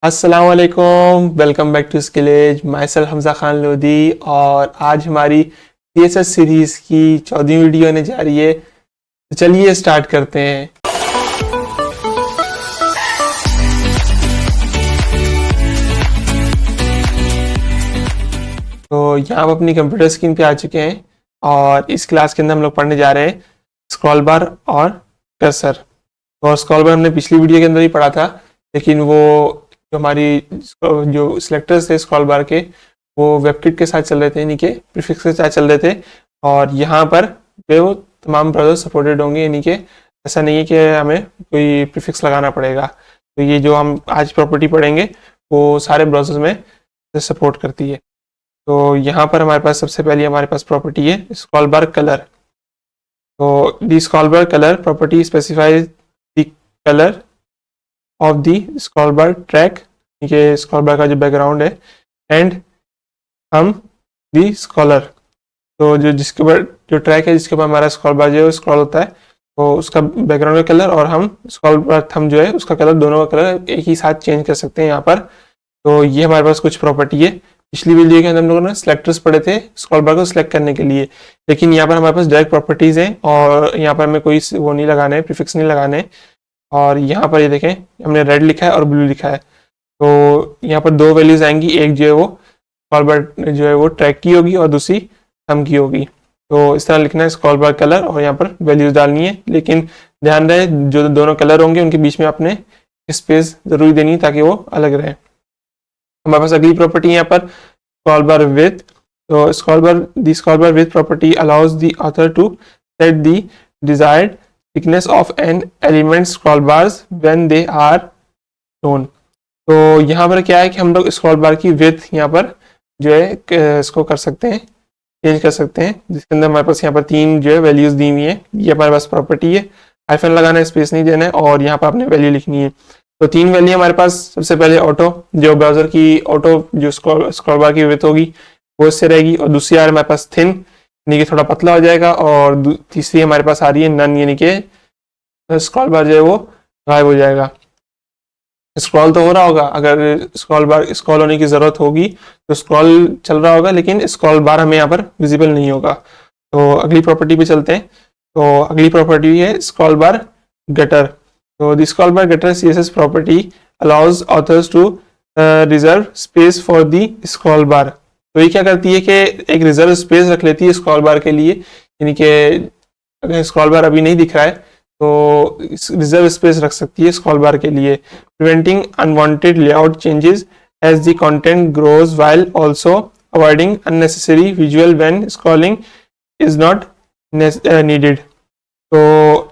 अस्सलाम वालेकुम, welcome back to Skillage. Myself Hamza Khan Lodhi और आज हमारी CSS सीरीज़ की 14वीं वीडियो आने जा रही है। तो चलिए स्टार्ट करते हैं। तो यहाँ हम अपनी कंप्यूटर स्क्रीन पे आ चुके हैं और इस क्लास के अंदर हम लोग पढ़ने जा रहे हैं स्क्रॉल बार और कर्सर। और स्क्रॉल बार हमने पिछली वीडियो के अंदर ही पढ़ा था, लेकिन वो जो हमारी जो सिलेक्टर्स थे स्क्रॉल बार के वो वेबकिट के साथ चल रहे थे, यानी कि प्रीफिक्स के साथ चल रहे थे। और यहाँ पर जो वो तमाम ब्राउज़र सपोर्टेड होंगे, यानी कि ऐसा नहीं है कि हमें कोई प्रीफिक्स लगाना पड़ेगा। तो ये जो हम आज प्रॉपर्टी पढ़ेंगे वो सारे ब्राउज़र्स में सपोर्ट करती है। तो यहाँ पर हमारे पास सबसे पहले हमारे पास प्रॉपर्टी है स्क्रॉल बार कलर। तो the scroll bar colour property specifies the colour of the scroll bar track, ये स्क्रॉल बार का जो बैकग्राउंड है, एंड हम दी स्क्रॉलर, तो जो जिसके ऊपर जो ट्रैक है जिसके ऊपर हमारा स्क्रॉल बार जो है स्क्रॉल होता है, तो उसका बैकग्राउंड का कलर और हम स्क्रॉल बार थंब जो है उसका कलर, दोनों का कलर एक ही साथ चेंज कर सकते हैं यहाँ पर। तो ये हमारे पास कुछ प्रॉपर्टी है। पिछली वीडियो के अंदर हम लोगों ने सिलेक्टर्स पढ़े थे स्क्रॉल बार को सिलेक्ट करने के लिए, लेकिन यहाँ पर हमारे पास डायरेक्ट प्रॉपर्टीज हैं और यहाँ पर हमें कोई वो नहीं लगाने, प्रीफिक्स नहीं लगाने। और यहाँ पर ये देखें हमने रेड लिखा है और ब्लू लिखा है, तो यहाँ पर दो वैल्यूज आएंगी, एक जो है वो स्क्रॉल बार जो है वो ट्रैक की होगी और दूसरी थंब की होगी। तो इस तरह लिखना है स्क्रॉल बार कलर और यहाँ पर वैल्यूज डालनी है, लेकिन ध्यान रहे जो दोनों कलर होंगे उनके बीच में आपने स्पेस जरूरी देनी है ताकि वो अलग रहे। हमारे पास अगली प्रॉपर्टी यहाँ पर स्क्रॉल बार विड्थ। तो scroll bar width property allows the author to set the desired thickness of an element scroll bars when they are shown. तो यहाँ पर क्या है कि हम लोग स्क्रॉल बार की विड्थ यहाँ पर जो है इसको कर सकते हैं, चेंज कर सकते हैं, जिसके अंदर हमारे पास यहाँ पर तीन जो है वैल्यूज दी हुई है। ये हमारे पास प्रॉपर्टी है, हाइफन लगाना है, स्पेस नहीं देना है और यहाँ पर आपने वैल्यू लिखनी है। तो तीन वैल्यू हमारे पास, सबसे पहले ऑटो, जो ब्राउजर की ऑटो जो स्क्रॉल बार की विड्थ होगी वो इससे रहेगी, और दूसरी आ रही है हमारे पास थिन, यानी कि थोड़ा पतला हो जाएगा, और तीसरी हमारे पास आ रही है नन, यानी कि स्क्रॉल बार जो है वो गायब हो जाएगा। स्क्रॉल तो हो रहा होगा, अगर स्क्रॉल होने की जरूरत होगी तो स्क्रॉल चल रहा होगा, लेकिन स्क्रॉल बार हमें यहाँ पर विजिबल नहीं होगा। तो अगली प्रॉपर्टी पे चलते हैं। तो अगली प्रॉपर्टी है स्क्रॉल बार गटर। तो the scroll bar gutter CSS property allows authors to reserve space for the scroll bar. तो ये क्या करती है कि एक रिजर्व स्पेस रख लेती है स्क्रॉल बार के लिए, यानी कि अगर स्क्रॉल बार अभी नहीं दिख रहा है तो रिजर्व स्पेस रख सकती है स्क्रॉल बार के लिए, preventing unwanted layout changes as the content grows while also avoiding unnecessary visual when scrolling is not needed. तो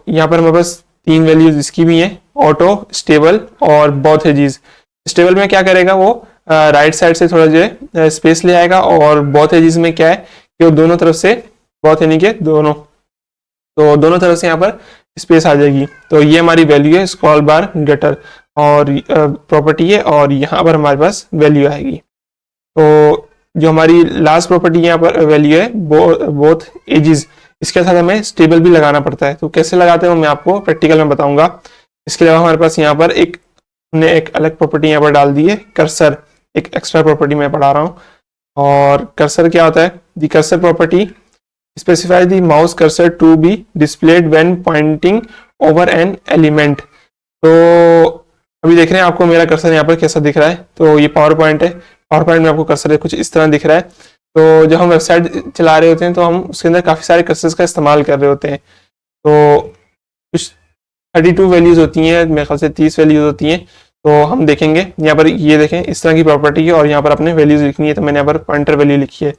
यहाँ पर हमारे पास तीन वैल्यूज इसकी भी हैं, ऑटो, स्टेबल और बोथ एजेस। स्टेबल में क्या करेगा, वो राइट साइड से थोड़ा जो है स्पेस ले आएगा, और बोथ एजेस में क्या है कि वो दोनों तरफ से, बोथ यानी कि दोनों, तो दोनों तरफ से यहाँ पर स्पेस आ जाएगी। तो ये हमारी वैल्यू है स्क्रॉल बार गटर और प्रॉपर्टी है, और यहाँ पर हमारे पास वैल्यू आएगी। तो जो हमारी लास्ट प्रॉपर्टी यहाँ पर वैल्यू है बोथ एजेस, इसके साथ हमें स्टेबल भी लगाना पड़ता है। तो कैसे लगाते हैं मैं आपको प्रैक्टिकल में बताऊंगा। इसके अलावा हमारे पास यहाँ पर हमने एक अलग प्रॉपर्टी यहाँ पर डाल दी है कर्सर, एक एक्स्ट्रा प्रॉपर्टी मैं पढ़ा रहा हूँ। और कर्सर क्या होता है, the cursor property specify the mouse cursor to be displayed when pointing over an element। तो अभी देख रहे हैं आपको मेरा कर्सर यहाँ पर कैसा दिख रहा है। तो ये पावर पॉइंट है, पावर पॉइंट में आपको कर्सर कुछ इस तरह दिख रहा है। तो जब हम वेबसाइट चला रहे होते हैं तो हम उसके अंदर काफ़ी सारे कर्सर्स का इस्तेमाल कर रहे होते हैं। तो कुछ 32 वैल्यूज होती हैं, मेरे ख्याल से 30 वैल्यूज होती हैं। तो हम देखेंगे यहाँ पर, ये देखें इस तरह की प्रॉपर्टी है और यहाँ पर अपने वैल्यूज लिखनी है। तो मैंने यहाँ पर पॉइंटर वैल्यू लिखी है।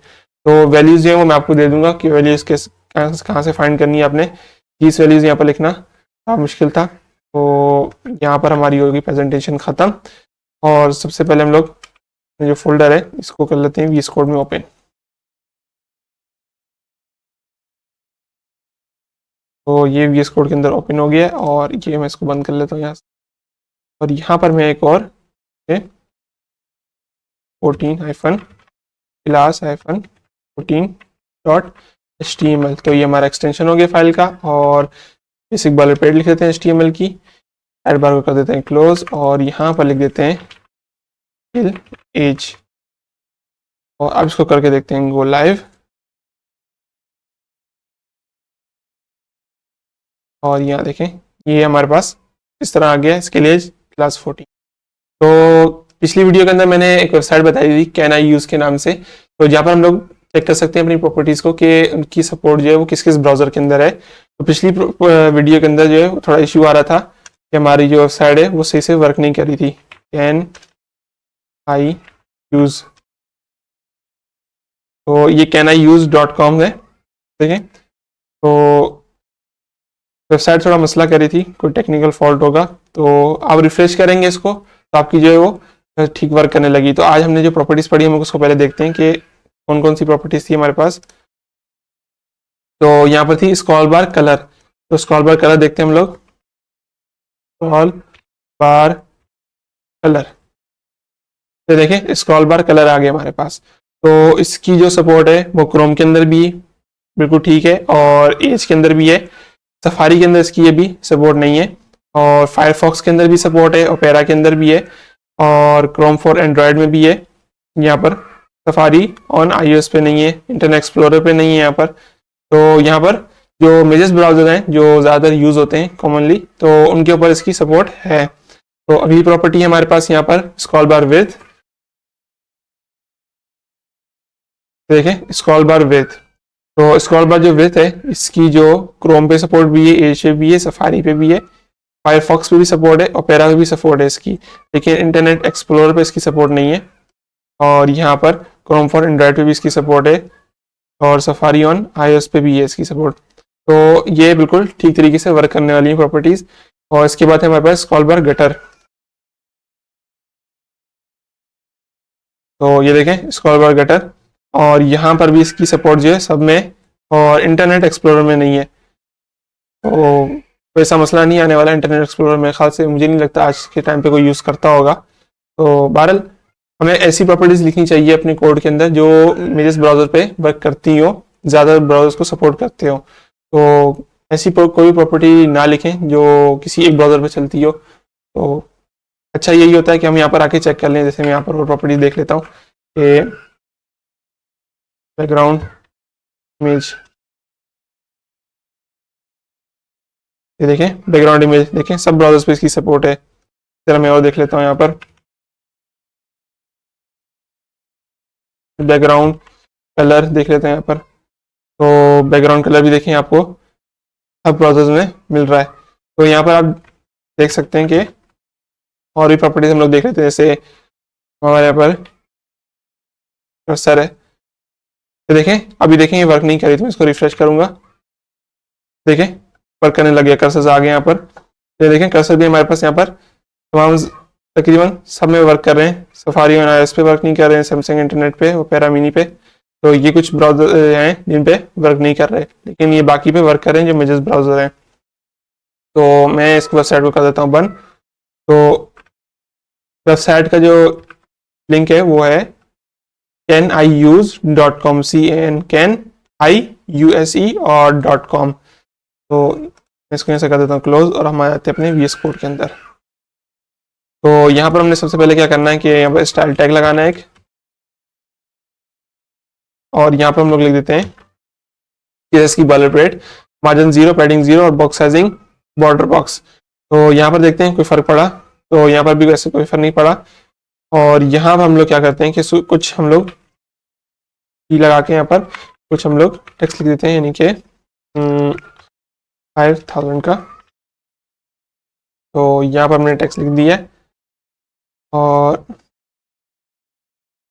तो वैल्यूज जो है वो मैं आपको दे दूंगा कि वैल्यूज कहाँ से फाइंड करनी है आपने। 30 वैल्यूज यहाँ पर लिखना मुश्किल था। तो यहाँ पर हमारी होगी प्रेजेंटेशन ख़त्म, और सबसे पहले हम लोग जो फोल्डर है इसको कर लेते हैं VS कोड में ओपन। तो ये VS कोड के अंदर ओपन हो गया है, और ये मैं इसको बंद कर लेता हूँ यहाँ से। और यहाँ पर मैं एक और 14-14.html, तो ये हमारा एक्सटेंशन हो गया फाइल का। और बेसिक बॉलरपेड लिख देते हैं HTML की, एड बार को कर देते हैं क्लोज, और यहाँ पर लिख देते हैं फिल एज। और अब इसको करके देखते हैं, गो लाइव। और यहाँ देखें, ये हमारे पास इस तरह आ गया, इसके लिए क्लास 14। तो पिछली वीडियो के अंदर मैंने एक वेबसाइट बताई थी कैन आई यूज के नाम से, तो जहाँ पर हम लोग चेक कर सकते हैं अपनी प्रॉपर्टीज को कि उनकी सपोर्ट जो है वो किस किस ब्राउजर के अंदर है। तो पिछली वीडियो के अंदर जो है थोड़ा इश्यू आ रहा था कि हमारी जो वेबसाइट है वो सही से वर्क नहीं कर रही थी। कैन आई यूज, तो ये canIuse.com है, ठीक है। तो वेबसाइट थोड़ा मसला कर रही थी, कोई टेक्निकल फॉल्ट होगा। तो आप रिफ्रेश करेंगे इसको तो आपकी जो है वो ठीक वर्क करने लगी। तो आज हमने जो प्रॉपर्टीज पढ़ी हम उसको पहले देखते हैं कि कौन कौन सी प्रॉपर्टीज थी हमारे पास। तो यहाँ पर थी स्क्रॉल बार कलर, तो स्क्रॉल बार कलर देखते हैं हम लोग। स्क्रॉल बार कलर, तो देखें स्क्रॉल बार कलर आ गया हमारे पास। तो इसकी जो सपोर्ट है वो क्रोम के अंदर भी बिल्कुल ठीक है और एज के अंदर भी है। सफारी के अंदर इसकी ये भी सपोर्ट नहीं है, और फायरफॉक्स के अंदर भी सपोर्ट है, ओपेरा के अंदर भी है, और क्रोम फॉर एंड्रॉयड में भी है। यहाँ पर सफारी ऑन iOS पे नहीं है, इंटरनेट एक्सप्लोरर पे नहीं है यहाँ पर। तो यहाँ पर जो मेजर ब्राउजर हैं जो ज़्यादा यूज़ होते हैं कॉमनली, तो उनके ऊपर इसकी सपोर्ट है। तो अगली प्रॉपर्टी है हमारे पास यहाँ पर स्क्रॉल बार विड्थ। देखें स्क्रॉल बार विड्थ, तो स्क्रॉल बार जो विड्थ है इसकी जो क्रोम पे सपोर्ट भी है, एज पे भी है, सफारी पे भी है, फायरफॉक्स पे भी सपोर्ट है, ओपेरा पे भी सपोर्ट है इसकी, लेकिन इंटरनेट एक्सप्लोरर पे इसकी सपोर्ट नहीं है। और यहाँ पर क्रोम फॉर एंड्रॉयड पे भी इसकी सपोर्ट है, और सफारी ऑन iOS पे भी है इसकी सपोर्ट। तो ये बिल्कुल ठीक तरीके से वर्क करने वाली है प्रॉपर्टीज। और इसके बाद है हमारे पास स्क्रॉल बार गटर। तो ये देखें स्क्रॉल बार गटर, और यहाँ पर भी इसकी सपोर्ट जो है सब में, और इंटरनेट एक्सप्लोरर में नहीं है। तो कोई ऐसा मसला नहीं आने वाला इंटरनेट एक्सप्लोरर, मेरे ख्याल से मुझे नहीं लगता आज के टाइम पे कोई यूज़ करता होगा। तो बहरहाल हमें ऐसी प्रॉपर्टीज लिखनी चाहिए अपने कोड के अंदर जो मेरे ब्राउज़र पे वर्क करती हो, ज़्यादा ब्राउज़र्स को सपोर्ट करते हो। तो ऐसी कोई प्रॉपर्टी ना लिखें जो किसी एक ब्राउज़र पे चलती हो। तो अच्छा यही होता है कि हम यहाँ पर आके चेक कर लें। जैसे मैं यहाँ पर और प्रॉपर्टीज देख लेता हूँ कि बैकग्राउंड इमेज, ये देखें बैकग्राउंड इमेज, देखें सब ब्राउजर्स पे इसकी सपोर्ट है। चलो मैं और देख लेता हूँ यहाँ पर बैकग्राउंड कलर देख लेते हैं यहाँ पर। तो बैकग्राउंड कलर भी देखें आपको सब ब्राउजर्स में मिल रहा है। तो यहाँ पर आप देख सकते हैं कि और भी प्रॉपर्टीज हम लोग देख लेते हैं। जैसे हमारे यहाँ पर कर्सर है, तो देखें अभी देखें ये वर्क नहीं कर रही, तो मैं इसको रिफ्रेश करूंगा, देखें वर्क करने लग गया, कर्सर आ गया यहाँ पर। ये देखें कर्सर भी हमारे पास यहाँ पर तमाम तकरीबन सब में वर्क कर रहे हैं। सफारी और iOS पे वर्क नहीं कर रहे हैं, सैमसंग इंटरनेट पे, ओपेरा मिनी पे। तो ये कुछ ब्राउजर हैं जिन पे वर्क नहीं कर रहे, लेकिन ये बाकी पे वर्क कर रहे हैं जो मेजर ब्राउजर हैं। तो मैं इसको वेबसाइट को कर देता हूँ बंद। तो वेबसाइट का जो लिंक है वो है caniuse.com, CAN और .com। तो मैं इसको यहाँ से कर देता हूँ क्लोज, और हम आ जाते हैं अपने VS कोड के अंदर। तो यहाँ पर हमने सबसे पहले क्या करना है कि यहाँ पर स्टाइल टैग लगाना है एक, और यहाँ पर हम लोग लिख देते हैं कि इसकी बॉर्डर रेट मार्जिन 0, पैडिंग 0 और बॉक्स साइजिंग बॉर्डर बॉक्स। तो यहाँ पर देखते हैं कोई फर्क पड़ा, तो यहाँ पर भी वैसे कोई फर्क नहीं पड़ा। और यहाँ पर हम लोग क्या करते हैं कि कुछ हम लोग लगा के यहाँ पर कुछ हम लोग टेक्स्ट लिख देते हैं, यानी कि 5000 का। तो यहाँ पर हमने टेक्स्ट लिख दिया है, और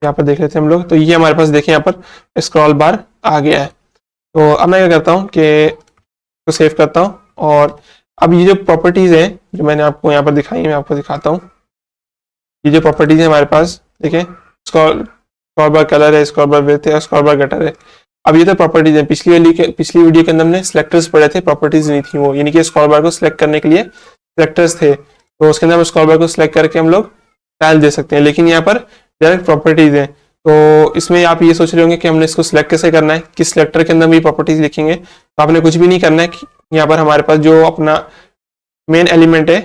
यहाँ पर देख लेते हैं हम लोग। तो ये हमारे पास देखें यहाँ पर स्क्रॉल बार आ गया है। तो अब मैं क्या करता हूँ कि तो सेव करता हूँ, और अब ये जो प्रॉपर्टीज हैं जो मैंने आपको यहाँ पर दिखाई मैं आपको दिखाता हूँ। ये जो प्रॉपर्टीज है हमारे पास देखें, स्क्रॉल बार कलर है, स्क्रॉल बार विड्थ है, स्क्रॉल बार गटर है। अब ये तो प्रॉपर्टीज हैं। पिछली वीडियो के अंदर हमने सिलेक्टर्स पढ़े थे, प्रॉपर्टीज नहीं थी वो, यानी कि स्क्रॉल बार को सिलेक्ट करने के लिए सिलेक्टर्स थे। तो उसके अंदर हम स्क्रॉल बार को सिलेक्ट करके हम लोग स्टाइल दे सकते हैं, लेकिन यहाँ पर डायरेक्ट प्रॉपर्टीज हैं। तो इसमें आप ये सोच रहे होंगे कि हमने इसको सिलेक्ट कैसे करना है, किस सिलेक्टर के अंदर भी प्रॉपर्टीज लिखेंगे। तो आपने कुछ भी नहीं करना है, यहाँ पर हमारे पास जो अपना मेन एलिमेंट है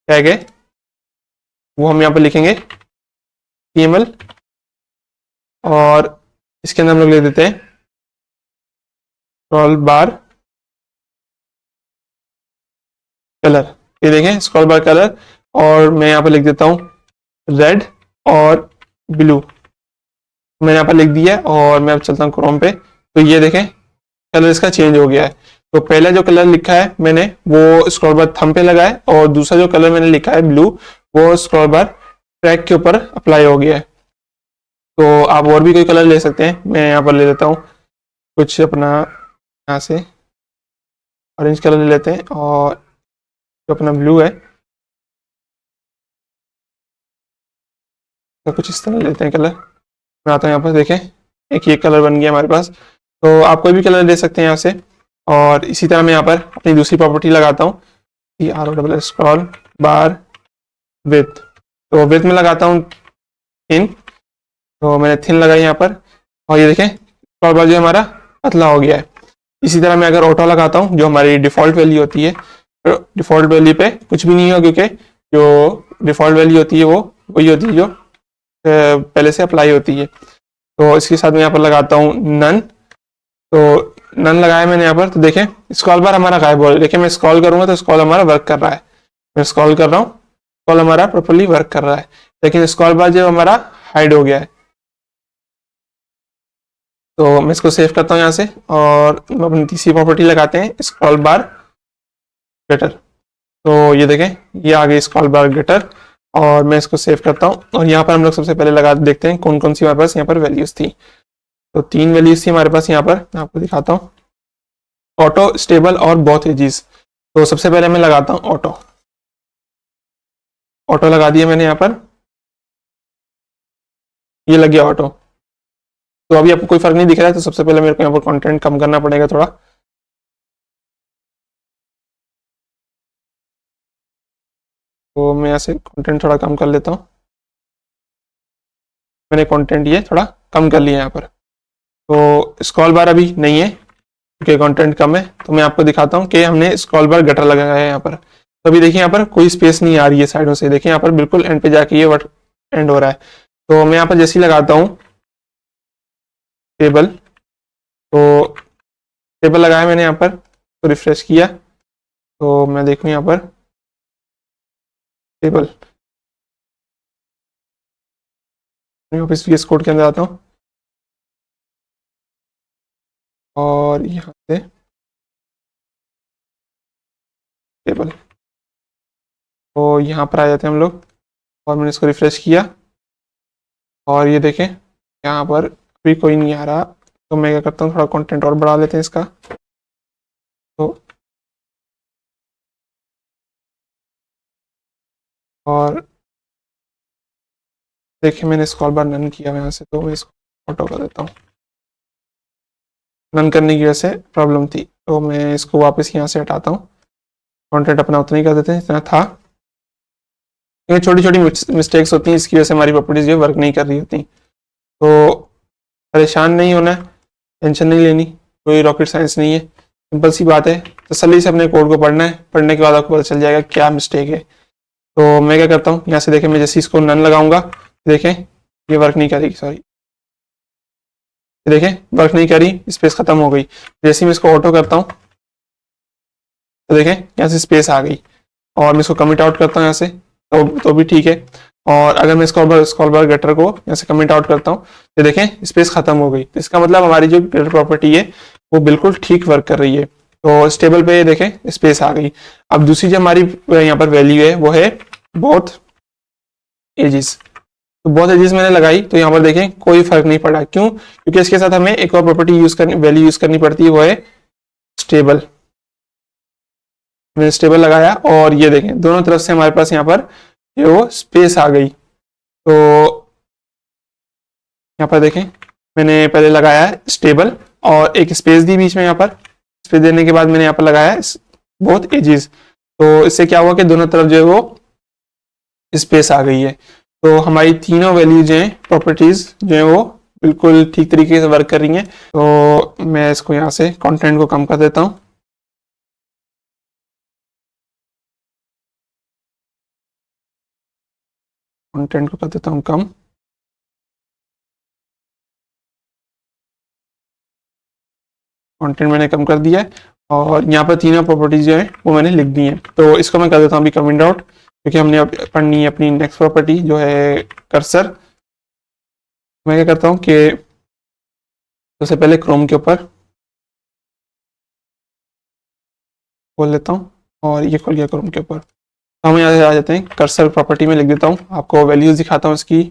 टैग है वो हम यहाँ पर लिखेंगे HTML, और इसके अंदर हम लोग ले देते हैं स्क्रॉल बार कलर। ये देखें स्क्रॉल बार कलर, और मैं यहाँ पर लिख देता हूँ रेड और ब्लू। मैंने यहाँ पर लिख दिया है और मैं अब चलता हूँ क्रोम पे, तो ये देखें कलर इसका चेंज हो गया है। तो पहला जो कलर लिखा है मैंने वो स्क्रॉल बार थंब पे लगा है, और दूसरा जो कलर मैंने लिखा है ब्लू, वो स्क्रॉल बार ट्रैक के ऊपर अप्लाई हो गया है। तो आप और भी कोई कलर ले सकते हैं, मैं यहाँ पर ले लेता हूँ कुछ अपना, यहाँ से ऑरेंज कलर ले लेते हैं, और जो अपना ब्लू है तो कुछ इस तरह लेते हैं कलर। मैं आता हूँ यहाँ पर, देखें एक ये कलर बन गया हमारे पास। तो आप कोई भी कलर ले सकते हैं यहाँ से। और इसी तरह मैं यहाँ पर अपनी दूसरी प्रॉपर्टी लगाता हूँ, स्क्रॉल बार विथ। तो विथ में लगाता हूँ थिन, तो मैंने थिन लगाई यहाँ पर, और ये देखें स्क्रॉल बार जो हमारा पतला हो गया है। इसी तरह मैं अगर ऑटो लगाता हूँ, जो हमारी डिफ़ॉल्ट वैल्यू होती है, तो डिफ़ॉल्ट वैल्यू पे कुछ भी नहीं होगा, क्योंकि जो डिफ़ॉल्ट वैल्यू होती है वो वही होती है जो पहले से अप्लाई होती है। तो इसके साथ मैं यहाँ पर लगाता हूँ नन। तो नन लगाया मैंने यहाँ पर, तो देखें स्क्रॉल बार हमारा गायब हो रहा है। देखिए मैं स्क्रॉल करूंगा तो स्क्रॉल हमारा वर्क कर रहा है, मैं स्क्रॉल कर रहा हूँ, स्क्रॉल हमारा प्रॉपर्ली वर्क कर रहा है, लेकिन स्क्रॉल बार जो हमारा हाइड हो गया है। तो मैं इसको सेव करता हूँ यहाँ से, और अपनी तीसरी प्रॉपर्टी लगाते हैं स्क्रॉल बार ग्लिटर। तो ये देखें ये आ गई स्क्रॉल बार ग्लिटर, और मैं इसको सेव करता हूँ। और यहाँ पर हम लोग सबसे पहले लगा देखते हैं कौन कौन सी हमारे पास यहाँ पर वैल्यूज थी। तो 3 वैल्यूज थी हमारे पास यहाँ पर, मैं आपको दिखाता हूँ, ऑटो, स्टेबल और बोथ एजेस। तो सबसे पहले मैं लगाता हूँ ऑटो। ऑटो लगा दिया मैंने यहाँ पर, ये लग गया ऑटो। तो अभी आपको कोई फर्क नहीं दिख रहा है, तो सबसे पहले मेरे को यहाँ पर कंटेंट कम करना पड़ेगा थोड़ा। तो मैं यहाँ से कंटेंट थोड़ा कम कर लेता हूँ, मैंने कंटेंट ये थोड़ा कम कर लिया यहाँ पर। तो स्क्रॉल बार अभी नहीं है क्योंकि कंटेंट कम है। तो मैं आपको दिखाता हूँ कि हमने स्क्रॉल बार गटर लगाया है यहाँ पर। तो अभी देखिए यहाँ पर कोई स्पेस नहीं आ रही है साइडों से, देखिए यहाँ पर बिल्कुल एंड पे जाके ये वर्ड एंड हो रहा है। तो मैं यहाँ पर जैसे ही लगाता हूँ टेबल, तो टेबल लगाया मैंने यहाँ पर, तो रिफ्रेश किया, तो मैं देखूँ यहाँ पर टेबल, मैं ऑफिस VS कोड के अंदर आता हूँ, और यहाँ से टेबल, तो यहाँ पर आ जाते हैं हम लोग, और मैंने इसको रिफ्रेश किया, और ये देखें यहाँ पर भी कोई नहीं आ रहा। तो मैं क्या करता हूँ, थोड़ा कंटेंट और बढ़ा लेते हैं इसका। तो और देखिए मैंने स्क्रॉल बार नन किया यहाँ से, तो मैं इसको ऑटो कर देता हूँ। नन करने की वजह से प्रॉब्लम थी, तो मैं इसको वापस यहाँ से हटाता हूँ, कंटेंट अपना उतना ही कर देते हैं जितना था। ये छोटी छोटी मिस्टेक्स होती हैं, इसकी वजह से हमारी प्रॉपर्टीज जो वर्क नहीं कर रही होती। तो परेशान नहीं होना है, टेंशन नहीं लेनी, कोई रॉकेट साइंस नहीं है, सिंपल सी बात है। तसल्ली से अपने कोड को पढ़ना है, पढ़ने के बाद आपको पता चल जाएगा क्या मिस्टेक है। तो मैं क्या करता हूँ, यहाँ से देखें मैं जैसे इसको नन लगाऊंगा, देखें ये वर्क नहीं करेगी, सॉरी, देखें वर्क नहीं करी, स्पेस खत्म हो गई। जैसे मैं इसको ऑटो करता हूँ, तो देखें यहाँ से स्पेस आ गई, और मैं इसको कमिट आउट करता हूँ यहाँ से, तो भी ठीक है। और अगर मैं स्क्रॉल बार गटर को यहाँ से कमिट आउट करता हूँ, तो देखें स्पेस खत्म हो गई। तो इसका मतलब हमारी जो गटर प्रॉपर्टी है वो बिल्कुल ठीक वर्क कर रही है। तो स्टेबल पे देखें स्पेस आ गई। अब दूसरी जो हमारी यहाँ पर वैल्यू है वो है बोथ एजेस। तो बोथ एजेस मैंने लगाई, तो यहाँ पर देखें कोई फर्क नहीं पड़ा। क्यों? क्योंकि इसके साथ हमें एक और प्रॉपर्टी वैल्यू यूज करनी पड़ती है, वो है स्टेबल। मैंने स्टेबल लगाया, और ये देखें दोनों तरफ से हमारे पास यहाँ पर ये वो स्पेस आ गई। तो यहाँ पर देखें मैंने पहले लगाया है स्टेबल, और एक स्पेस दी बीच में, यहाँ पर स्पेस देने के बाद मैंने यहाँ पर लगाया है बोथ एजेस। तो इससे क्या हुआ कि दोनों तरफ जो है वो स्पेस आ गई है। तो हमारी तीनों वैल्यू जो है प्रॉपर्टीज जो है वो बिल्कुल ठीक तरीके से वर्क कर रही हैं। तो मैं इसको यहाँ से कंटेंट को कम कर देता हूँ, कंटेंट को कर देता हूँ कम, कंटेंट मैंने कम कर दिया है और यहाँ पर तीनों प्रॉपर्टीज जो है वो मैंने लिख दी हैं। तो इसको मैं कर देता हूँ अभी कमेंट आउट, क्योंकि हमने अब पढ़नी है अपनी नेक्स्ट प्रॉपर्टी जो है कर्सर। मैं क्या करता हूँ कि सबसे पहले क्रोम के ऊपर खोल लेता हूँ और ये खोल गया क्रोम के ऊपर। तो हम यहाँ आ जाते हैं कर्सर प्रॉपर्टी में लिख देता हूँ, आपको वैल्यूज दिखाता हूँ इसकी।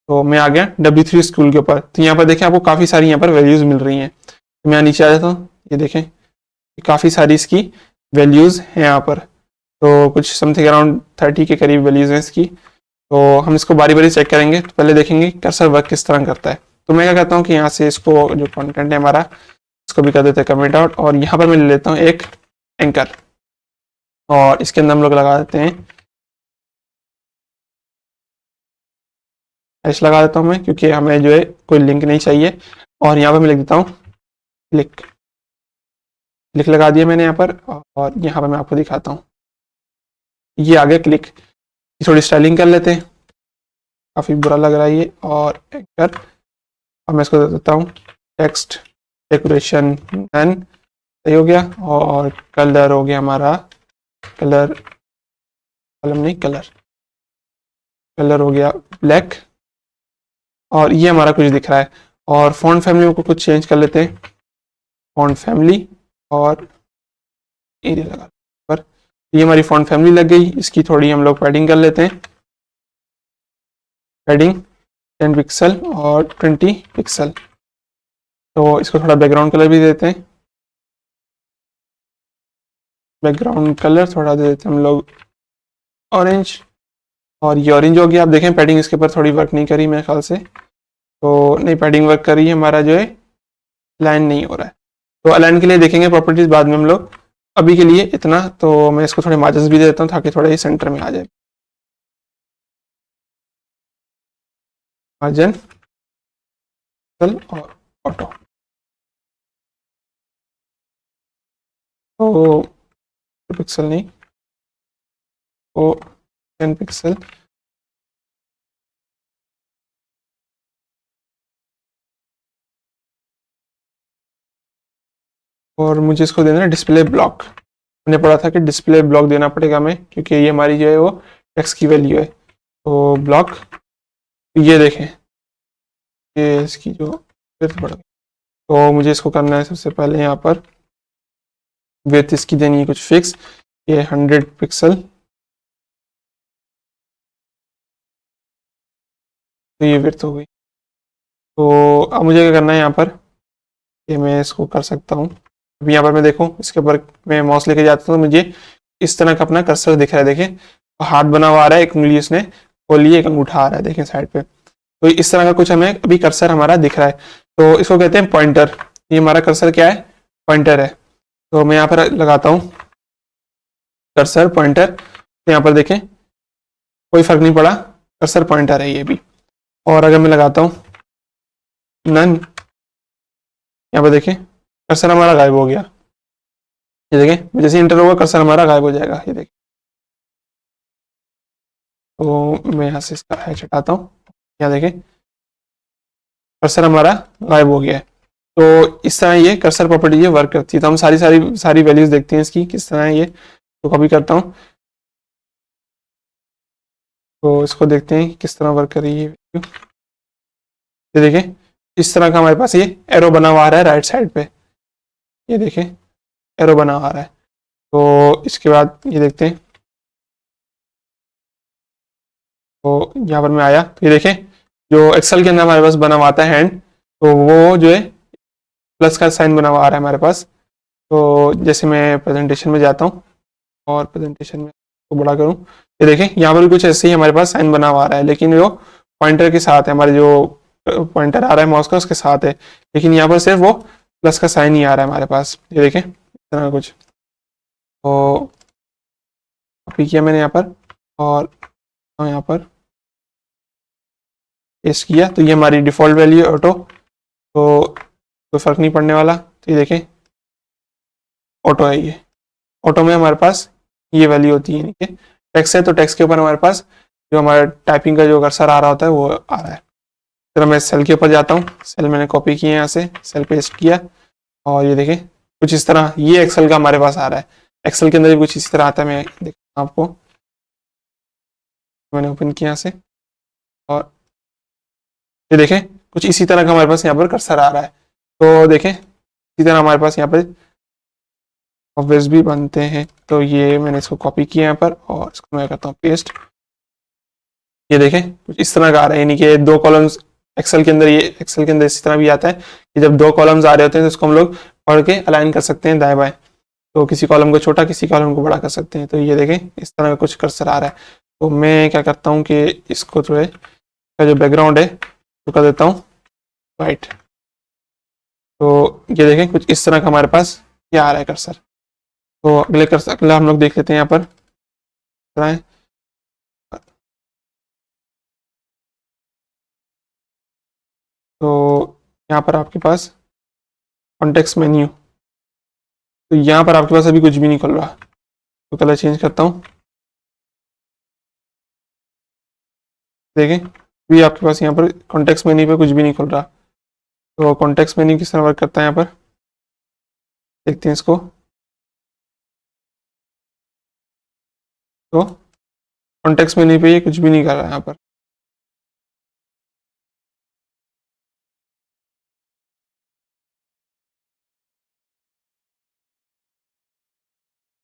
तो मैं आ गया W3 स्कूल के ऊपर। तो यहाँ पर देखें आपको काफ़ी सारी यहाँ पर वैल्यूज मिल रही हैं। तो मैं नीचे आ जाता हूँ, ये देखें काफ़ी सारी इसकी वैल्यूज हैं यहाँ पर। तो कुछ समथिंग अराउंड 30 के करीब वैल्यूज हैं इसकी। तो हम इसको बारी बारी चेक करेंगे। तो पहले देखेंगे कर्सर वर्क किस तरह करता है। तो मैं क्या करता हूँ कि यहाँ से इसको जो कंटेंट है हमारा इसको भी कर देते हैं कमेंट आउट, और यहाँ पर मैं ले लेता हूँ एक एंकर और इसके अंदर हम लोग लगा देते हैं हैश लगा देता हूँ मैं, क्योंकि हमें जो है कोई लिंक नहीं चाहिए। और यहाँ पर मैं लिख देता हूँ क्लिक लगा दिया मैंने यहाँ पर, और यहाँ पर मैं आपको दिखाता हूँ ये आ गया क्लिक। थोड़ी स्टाइलिंग कर लेते हैं, काफ़ी बुरा लग रहा है ये। और एंकर अब मैं इसको दे देता हूँ टेक्स्ट डेकोरेशन एंड, सही हो गया। और कलर हो गया हमारा कलर, कलम नहीं कलर हो गया ब्लैक। और ये हमारा कुछ दिख रहा है। और फॉन्ट फैमिली को कुछ चेंज कर लेते हैं, फॉन्ट फैमिली और एरिया लगा पर। ये हमारी फॉन्ट फैमिली लग गई। इसकी थोड़ी हम लोग पैडिंग कर लेते हैं, पैडिंग 10 पिक्सल और 20 पिक्सल। तो इसको थोड़ा बैकग्राउंड कलर भी देते हैं, बैकग्राउंड कलर थोड़ा दे देते हैं हम लोग ऑरेंज। और ये ऑरेंज हो गया। आप देखें पैडिंग इसके ऊपर थोड़ी वर्क नहीं करी मेरे ख्याल से, तो नहीं पैडिंग वर्क करी है, हमारा जो है अलाइन नहीं हो रहा है। तो अलाइन के लिए देखेंगे प्रॉपर्टीज बाद में हम लोग, अभी के लिए इतना। तो मैं इसको थोड़े मार्जिन भी दे देता हूँ ताकि थोड़ा ये सेंटर में आ जाए। मार्जिन और ऑटो, तो पिक्सल नहीं, तो 10 पिक्सल। और मुझे इसको देना है डिस्प्ले ब्लॉक। मैंने पढ़ा था कि डिस्प्ले ब्लॉक देना पड़ेगा हमें, क्योंकि ये हमारी जो है वो टेक्स्ट की वैल्यू है। तो ब्लॉक, ये देखें ये इसकी जो विड्थ बढ़ गई। तो मुझे इसको करना है सबसे पहले यहाँ पर विड्थ इसकी देनी है कुछ फिक्स, ये 100 पिक्सल। तो ये विड्थ हो गई। तो अब मुझे क्या करना है यहाँ पर, ये मैं इसको कर सकता हूँ। अभी यहाँ पर मैं देखूँ इसके ऊपर मैं माउस लेके जाता हूँ तो मुझे इस तरह का अपना कर्सर दिख रहा है। देखें हाथ बना हुआ आ रहा है, एक उंगली उसने खोली, एक अंगूठा आ रहा है देखें साइड पे। तो इस तरह का कुछ हमें अभी कर्सर हमारा दिख रहा है। तो इसको कहते हैं पॉइंटर। ये हमारा कर्सर क्या है, पॉइंटर है। तो मैं यहाँ पर लगाता हूँ कर्सर पॉइंटर। तो यहाँ पर देखें कोई फर्क नहीं पड़ा, कर्सर पॉइंटर है ये भी। और अगर मैं लगाता हूँ नन, यहाँ पर देखें कर्सर हमारा गायब हो गया। ये देखें जैसे इंटर होगा कर्सर हमारा गायब हो जाएगा, ये देखें। तो मैं यहाँ से इसका हैच हटाता हूँ, यहाँ देखें कर्सर हमारा गायब हो गया है। तो इस तरह ये कर्सर प्रॉपर्टी ये वर्क करती है। तो हम सारी वैल्यूज देखते हैं इसकी किस तरह है ये। तो कॉपी करता हूँ, तो इसको देखते हैं किस तरह वर्क कर रही है। ये देखें इस तरह का हमारे पास ये एरो बना हुआ आ रहा है राइट साइड पे, ये देखें एरो बना हुआ आ रहा है। तो इसके बाद ये देखते हैं, तो यहाँ पर मैं आया तो ये देखें जो एक्सेल के अंदर हमारे पास बना हुआ आता है हैंड, तो वो जो है प्लस का साइन बना हुआ आ रहा है हमारे पास। तो जैसे मैं प्रेजेंटेशन में जाता हूँ और प्रेजेंटेशन में को बड़ा करूँ, ये देखें यहाँ पर भी कुछ ऐसे ही हमारे पास साइन बना हुआ आ रहा है, लेकिन वो पॉइंटर के साथ है, हमारे जो पॉइंटर आ रहा है माउस का उसके साथ है। लेकिन यहाँ पर सिर्फ वो प्लस का साइन ही आ रहा है हमारे पास, ये देखें इस तरह कुछ। तो कॉपी किया मैंने यहाँ पर और यहाँ पर पेस्ट किया। तो ये हमारी डिफ़ॉल्ट वैल्यू है ऑटो, तो कोई फ़र्क नहीं पड़ने वाला। तो ये देखें ऑटो है, ये ऑटो में हमारे पास ये वैल्यू होती है। ठीक है, टेक्स्ट है तो टेक्स्ट के ऊपर हमारे पास जो हमारा टाइपिंग का जो कर्सर आ रहा होता है वो आ रहा है। फिर मैं सेल के ऊपर जाता हूँ, सेल मैंने कॉपी किया यहाँ से, सेल पेस्ट किया और ये देखें कुछ इस तरह ये एक्सेल का हमारे पास आ रहा है। एक्सेल के अंदर भी कुछ इसी तरह आता है, मैं दिखाता हूँ आपको। मैंने ओपन किया से और ये देखें कुछ इसी तरह का हमारे पास यहाँ पर कर्सर आ रहा है। तो देखें इसी तरह हमारे पास यहाँ पर ऑब्वियस भी बनते हैं। तो ये मैंने इसको कॉपी किया यहाँ पर और इसको मैं करता हूँ पेस्ट। ये देखें कुछ इस तरह का आ रहा है, यानी कि दो कॉलम्स एक्सेल के अंदर, ये एक्सेल के अंदर इस तरह भी आता है कि जब दो कॉलम्स आ रहे होते हैं तो इसको हम लोग पढ़ के अलाइन कर सकते हैं दाएं बाएं। तो किसी कॉलम को छोटा किसी कॉलम को बड़ा कर सकते हैं। तो ये देखें इस तरह का कुछ कर्सर आ रहा है। तो मैं क्या करता हूँ कि इसको जो है का जो बैकग्राउंड है तो कर देता हूँ वाइट। तो ये देखें कुछ इस तरह का हमारे पास क्या आ रहा है कर्सर। तो अगले कर्सर अगला हम लोग देख लेते हैं यहाँ पर है। तो यहाँ पर आपके पास कॉन्टेक्स्ट मेन्यू, तो यहाँ पर आपके पास अभी कुछ भी नहीं खुल रहा। तो कलर चेंज करता हूँ, देखें अभी आपके पास यहाँ पर कॉन्टेक्स्ट मेन्यू पे कुछ भी नहीं खुल रहा। तो कॉन्टेक्स्ट मेन्यू किस तरह वर्क करता है यहाँ पर देखते हैं इसको। तो कॉन्टेक्स्ट मेन्यू पे ये कुछ भी नहीं कर रहा है यहाँ पर।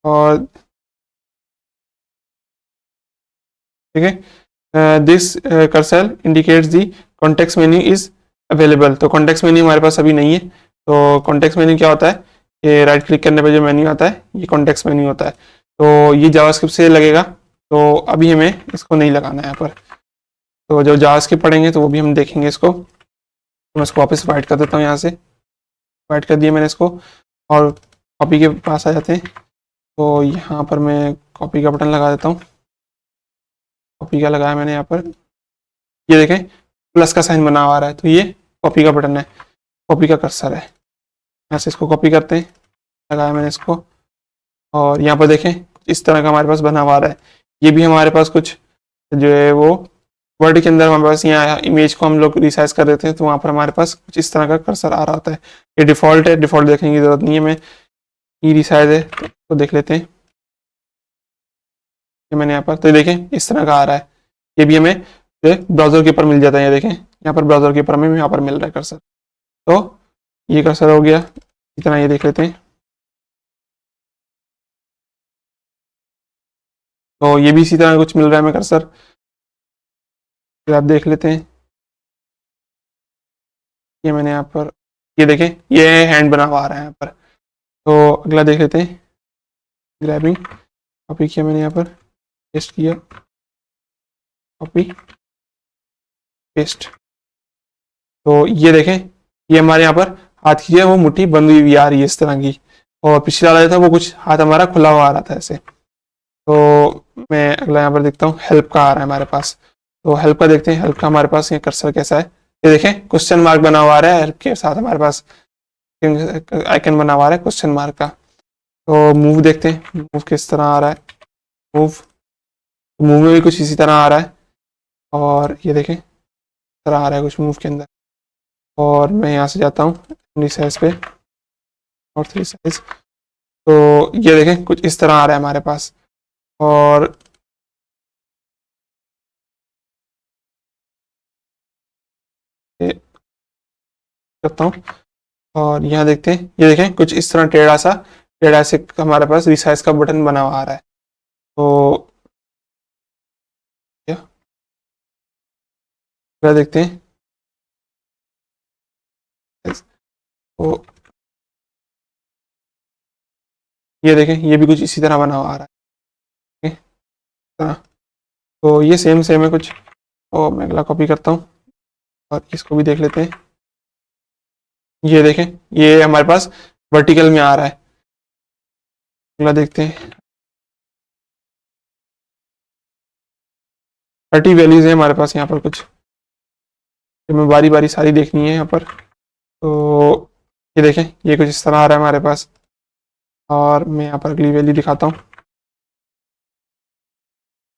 और ठीक है, this cursor indicates the context menu is available. तो कॉन्टेक्स्ट मेन्यू हमारे पास अभी नहीं है। तो कॉन्टेक्स्ट मेन्यू क्या होता है कि राइट क्लिक करने पे जो मेन्यू आता है ये कॉन्टेक्स्ट मेन्यू होता है। तो ये जावास्क्रिप्ट से लगेगा, तो अभी हमें इसको नहीं लगाना है यहाँ पर। तो जब जावास्क्रिप्ट पढ़ेंगे तो वो भी हम देखेंगे इसको। तो मैं इसको वापस वाइट कर देता हूँ, यहाँ से वाइट कर दिया मैंने इसको। और कॉपी के पास आ जाते हैं। तो यहाँ पर मैं कॉपी का बटन लगा देता हूँ। कॉपी का लगाया मैंने यहाँ पर, ये देखें प्लस का साइन बना हुआ आ रहा है, तो ये कॉपी का बटन है, कॉपी का कर्सर है। यहाँ से इसको कॉपी करते हैं, लगाया मैंने इसको और यहाँ पर देखें इस तरह का हमारे पास बना हुआ आ रहा है। ये भी हमारे पास कुछ जो है वो वर्ड के अंदर हमारे पास यहाँ इमेज को हम लोग रिसाइज कर देते हैं तो वहाँ पर हमारे पास कुछ इस तरह का कर्सर आ रहा होता है। ये डिफ़ॉल्ट है, डिफ़ॉल्ट देखने की जरूरत नहीं है, मैं ई रिसाइज है तो देख लेते हैं। ये मैंने यहाँ पर तो देखें इस तरह का आ रहा है। ये भी हमें ब्राउजर के ऊपर मिल जाता है, ये देखें यहाँ पर ब्राउजर के ऊपर में यहाँ पर मिल रहा है कर्सर। तो ये कर्सर हो गया, इतना ये देख लेते हैं। तो ये भी इसी तरह कुछ मिल रहा है हमें कर्सर, फिर आप देख लेते हैं। ये मैंने यहाँ पर ये देखें ये हैंड बना हुआ आ रहा है यहाँ पर। तो अगला देख लेते हैं, ग्रैबिंग कॉपी किया मैंने यहाँ पर, पेस्ट किया, कॉपी पेस्ट। तो ये देखें ये हमारे यहाँ पर हाथ की जो है वो मुट्ठी बंद हुई आ रही है इस तरह की, और पिछला वाला था वो कुछ हाथ हमारा खुला हुआ आ रहा था ऐसे। तो मैं अगला यहाँ पर देखता हूँ हेल्प का आ रहा है हमारे पास। तो हेल्प का देखते हैं, हेल्प का हमारे पास ये कर्सर कैसा है। ये देखें क्वेश्चन मार्क बना हुआ आ रहा है, हेल्प के साथ हमारे पास आइकन बना हुआ आ रहा है क्वेश्चन मार्क का। तो मूव देखते हैं, मूव किस तरह आ रहा है। मूव, मूव में भी कुछ इसी तरह आ रहा है। और ये देखें इस तरह आ रहा है कुछ मूव के अंदर। और मैं यहाँ से जाता हूँ अपनी साइज पे और 3 साइज। तो ये देखें कुछ इस तरह आ रहा है हमारे पास। और ये करता हूँ और यहाँ देखते हैं, ये देखें कुछ इस तरह टेढ़ा से हमारे पास रिसाइज का बटन बना हुआ आ रहा है। तो क्या देखते हैं, तो ये देखें ये भी कुछ इसी तरह बना हुआ आ रहा है। हाँ, तो ये सेम सेम है कुछ। तो मैं अगला कॉपी करता हूँ और इसको भी देख लेते हैं। ये देखें ये हमारे पास वर्टिकल में आ रहा है। अगला देखते हैं, 30 वैल्यूज है हमारे पास यहाँ पर कुछ, हमें बारी बारी सारी देखनी है यहाँ पर। तो ये देखें ये कुछ इस तरह आ रहा है हमारे पास। और मैं यहाँ पर अगली वैल्यू दिखाता हूँ।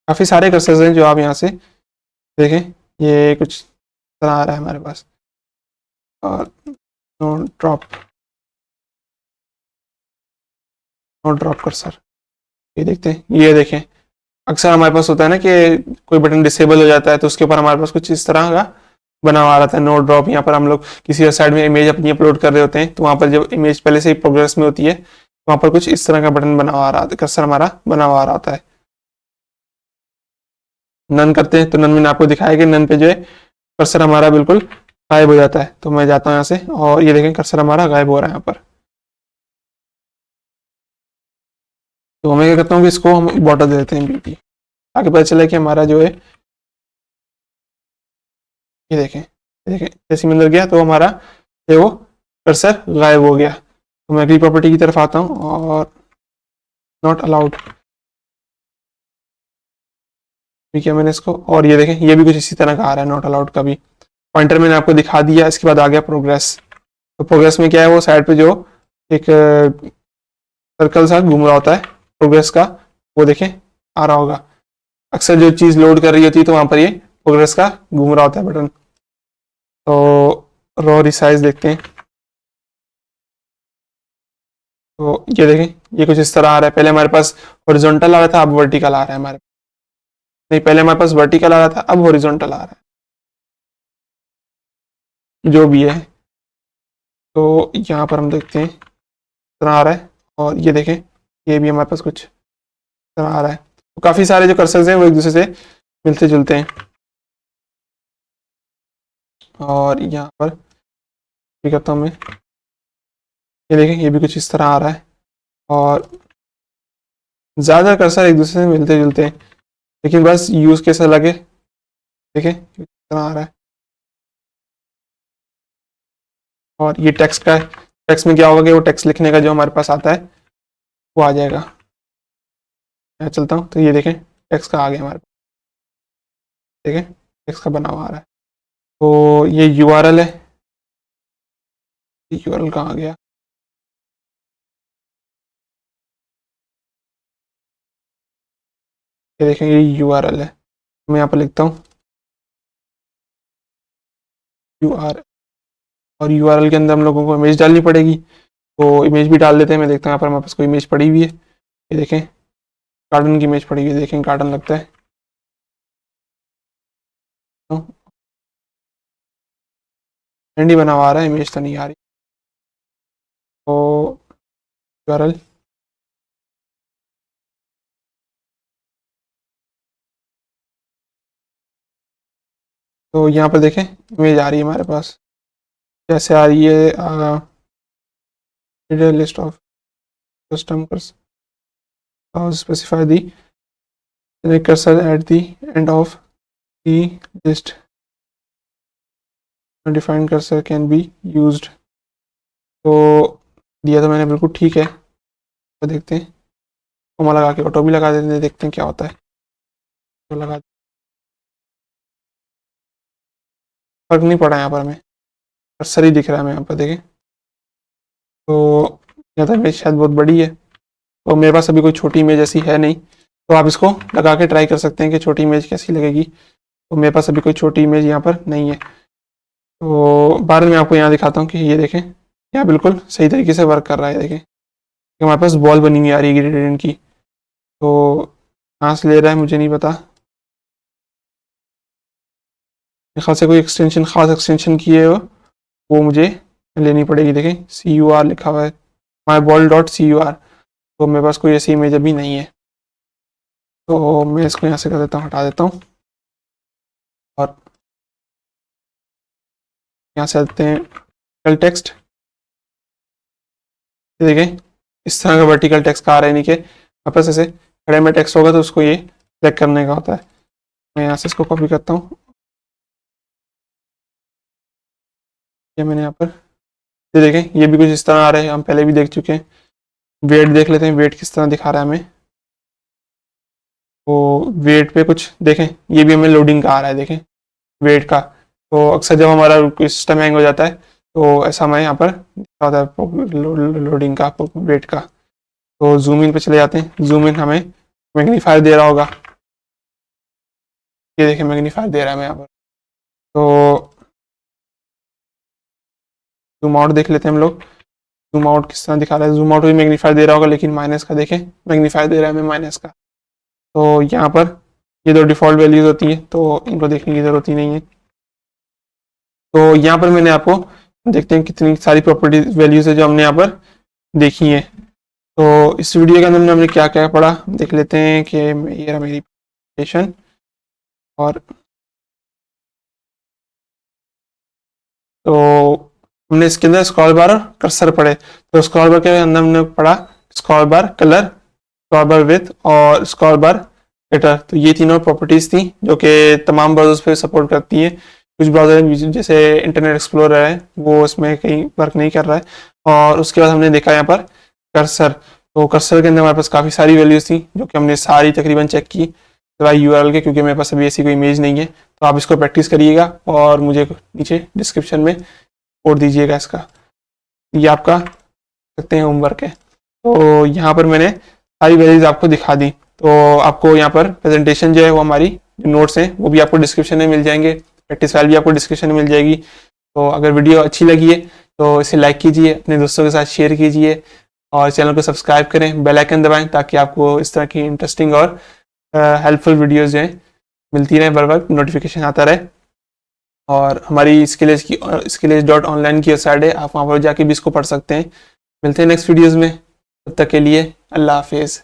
काफ़ी सारे कर्सर्स हैं जो आप यहाँ से देखें, ये कुछ तरह आ रहा है हमारे पास। और ड्रॉप नो ड्रॉप कर्सर, ये देखते हैं, ये देखें अक्सर हमारे पास होता है ना कि कोई बटन डिसेबल हो जाता है तो उसके ऊपर हमारे पास कुछ इस तरह का बना हुआ रहता है नो ड्रॉप। यहाँ पर हम लोग किसी साइड में इमेज अपनी अपलोड कर रहे होते हैं तो वहाँ पर जब इमेज पहले से ही प्रोग्रेस में होती है तो वहाँ पर कुछ इस तरह का बटन बना हुआ रहा कर्सर हमारा बना हुआ रहता है। नन करते हैं तो नन में आपको दिखाया कि नन पे जो है कर्सर हमारा बिल्कुल गायब हो जाता है। तो मैं जाता हूँ यहाँ से और ये देखें कर्सर हमारा गायब हो रहा है यहाँ पर। तो मैं क्या करता हूँ कि इसको हम बॉर्डर दे देते हैं बीटी, ताकि पता चले कि हमारा जो है ये देखें जैसे मैं अंदर गया तो हमारा ये वो कर्सर गायब हो गया। तो मैं अगली प्रॉपर्टी की तरफ आता हूँ और नॉट अलाउड, ठीक है मैंने इसको, और ये देखें ये भी कुछ इसी तरह का आ रहा है नॉट अलाउड का भी। पॉइंटर मैंने आपको दिखा दिया, इसके बाद आ गया प्रोग्रेस। तो प्रोग्रेस में क्या है वो साइड पे जो एक सर्कल सा घूम रहा होता है प्रोग्रेस का, वो देखें आ रहा होगा। अक्सर जो चीज़ लोड कर रही होती है तो वहाँ पर ये प्रोग्रेस का घूम रहा होता है बटन। तो रो रिसाइज देखते हैं, तो ये देखें ये कुछ इस तरह आ रहा है। पहले हमारे पास हॉरिजॉन्टल आ रहा था, अब वर्टिकल आ रहा है हमारे, नहीं पहले हमारे पास वर्टिकल आ रहा था अब हॉरिजॉन्टल आ रहा है, जो भी है। तो यहाँ पर हम देखते हैं इस तरह आ रहा है, और ये देखें ये भी हमारे पास कुछ इस तरह आ रहा है। तो काफ़ी सारे जो कर्सर्स हैं वो एक दूसरे से मिलते जुलते हैं। और यहाँ पर क्या करता हूँ मैं, ये देखें ये भी कुछ इस तरह आ रहा है, और ज़्यादा कर्सर एक दूसरे से मिलते जुलते हैं, लेकिन बस यूज़ कैसा लगे देखें इस तरह आ रहा है। और ये टेक्स्ट का है, टेक्स्ट में क्या होगा कि वो टेक्स्ट लिखने का जो हमारे पास आता है वो आ जाएगा। मैं चलता हूँ तो ये देखें टेक्स्ट का आ गया हमारे पास, देखें टेक्स्ट का बना हुआ आ रहा है। तो ये यूआरएल है, यूआरएल कहाँ आ गया, ये देखें ये यूआरएल है। मैं यहाँ पर लिखता हूँ यूआरएल, और यूआरएल के अंदर हम लोगों को इमेज डालनी पड़ेगी, तो इमेज भी डाल देते हैं। मैं देखता हूँ यहाँ पर हमारे पास कोई इमेज पड़ी हुई है, ये देखें गार्डन की इमेज पड़ी हुई है, देखें गार्डन लगता है। तो ट्रेंडी बना हुआ आ रहा है, इमेज तो नहीं आ रही। तो यूआरएल, तो यहाँ पर देखें इमेज आ रही है हमारे पास, कैसे आ रही है, list of custom specify the cursor at the end of the list, defined cursor can be used। तो दिया तो मैंने बिल्कुल ठीक है, तो देखते हैं कॉमा लगा के ऑटो भी लगा देते हैं, देखते हैं क्या होता है। तो लगा, फर्क नहीं पड़ा यहाँ पर हमें, कर्सर ही दिख रहा है हमें यहाँ पर देखें। तो या तो इमेज शायद बहुत बड़ी है, तो मेरे पास अभी कोई छोटी इमेज ऐसी है नहीं, तो आप इसको लगा के ट्राई कर सकते हैं कि छोटी इमेज कैसी लगेगी। तो मेरे पास अभी कोई छोटी इमेज यहाँ पर नहीं है, तो बाद में आपको यहाँ दिखाता हूँ कि ये देखें यहाँ बिल्कुल सही तरीके से वर्क कर रहा है। देखें हमारे पास बॉल बनी हुई आ रही है ग्रेडियंट की, तो कहाँ से ले रहा है मुझे नहीं पता, मेरे ख्याल से कोई एक्सटेंशन खास एक्सटेंशन की है वो मुझे लेनी पड़ेगी। देखें CUR लिखा हुआ है, माई बॉल डॉट CUR, तो मेरे पास कोई ऐसी इमेज अभी नहीं है। तो मैं इसको यहाँ से कर देता हूँ, हटा देता हूँ, और यहाँ से आते हैं टेक्स्ट। देखें इस तरह का वर्टिकल टेक्स्ट का आ रहा है, नहीं कि वापस ऐसे खड़े में टेक्स्ट होगा तो उसको ये सिलेक्ट करने का होता है। मैं यहाँ से इसको कॉपी करता हूँ, ये मैंने यहाँ पर, ये देखें ये भी कुछ इस तरह आ रहा है, हम पहले भी देख चुके हैं। वेट देख लेते हैं, वेट किस तरह दिखा रहा है हमें। तो वेट पे कुछ देखें, ये भी हमें लोडिंग का आ रहा है, देखें वेट का। तो अक्सर जब हमारा सिस्टम हैंग हो जाता है तो ऐसा हमें यहाँ पर दिखा होता है लोडिंग का, वेट का। तो जूम इन पे चले जाते हैं, जूम इन हमें मैग्नीफायर दे रहा होगा, ये देखें मैग्नीफायर दे रहा है हमें यहाँ पर। तो जूम आउट देख लेते हैं हम लोग, जूम आउट किस तरह दिखा रहा है, जूम आउट भी मैग्नीफायर दे रहा होगा, लेकिन माइनस का देखें मैग्नीफायर दे रहा है हमें माइनस का। तो यहाँ पर ये दो डिफ़ॉल्ट वैल्यूज होती हैं, तो इनको देखने की ज़रूरत ही नहीं है। तो यहाँ पर मैंने आपको देखते हैं कितनी सारी प्रॉपर्टी वैल्यूज है जो हमने यहाँ पर देखी है। तो इस वीडियो के अंदर हमने क्या क्या पढ़ा देख लेते हैं कि ये रहा मेरी प्रेजेंटेशन। और तो हमने इसके अंदर स्क्रॉल बार और कर्सर पढ़े। तो स्क्रॉल बार के अंदर हमने पढ़ा scroll bar colour, scroll bar width और स्क्रॉल बार गिटर। तो ये तीनों प्रॉपर्टीज थी जो कि तमाम ब्राउजर्स पे सपोर्ट करती है। कुछ ब्राउजर जैसे इंटरनेट एक्सप्लोरर है वो इसमें कहीं वर्क नहीं कर रहा है। और उसके बाद हमने देखा यहाँ पर कर्सर। तो कर्सर के अंदर हमारे पास काफ़ी सारी वैल्यूज थी जो कि हमने सारी तकरीबन चेक की सिवाय यूआरएल के, क्योंकि मेरे पास अभी ऐसी कोई इमेज नहीं है। तो आप इसको प्रैक्टिस करिएगा और मुझे नीचे डिस्क्रिप्शन में कोड दीजिएगा इसका। ये आपका सकते हैं होमवर्क है। तो यहाँ पर मैंने सारी वैल्यूज आपको दिखा दी। तो आपको यहाँ पर प्रेजेंटेशन जो है वो हमारी जो नोट्स हैं वो भी आपको डिस्क्रिप्शन में मिल जाएंगे, प्रैक्टिस फाइल भी आपको डिस्क्रिप्शन में मिल जाएगी। तो अगर वीडियो अच्छी लगी है तो इसे लाइक कीजिए, अपने दोस्तों के साथ शेयर कीजिए और चैनल को सब्सक्राइब करें, बेल आइकन दबाएं ताकि आपको इस तरह की इंटरेस्टिंग और हेल्पफुल वीडियोज़ जो हैं मिलती रहें, बर वक्त नोटिफिकेशन आता रहे। और हमारी skillage.online की वेबसाइट है, आप वहाँ पर जाके भी इसको पढ़ सकते हैं। मिलते हैं नेक्स्ट वीडियोज़ में, तब तक के लिए अल्लाह हाफिज़।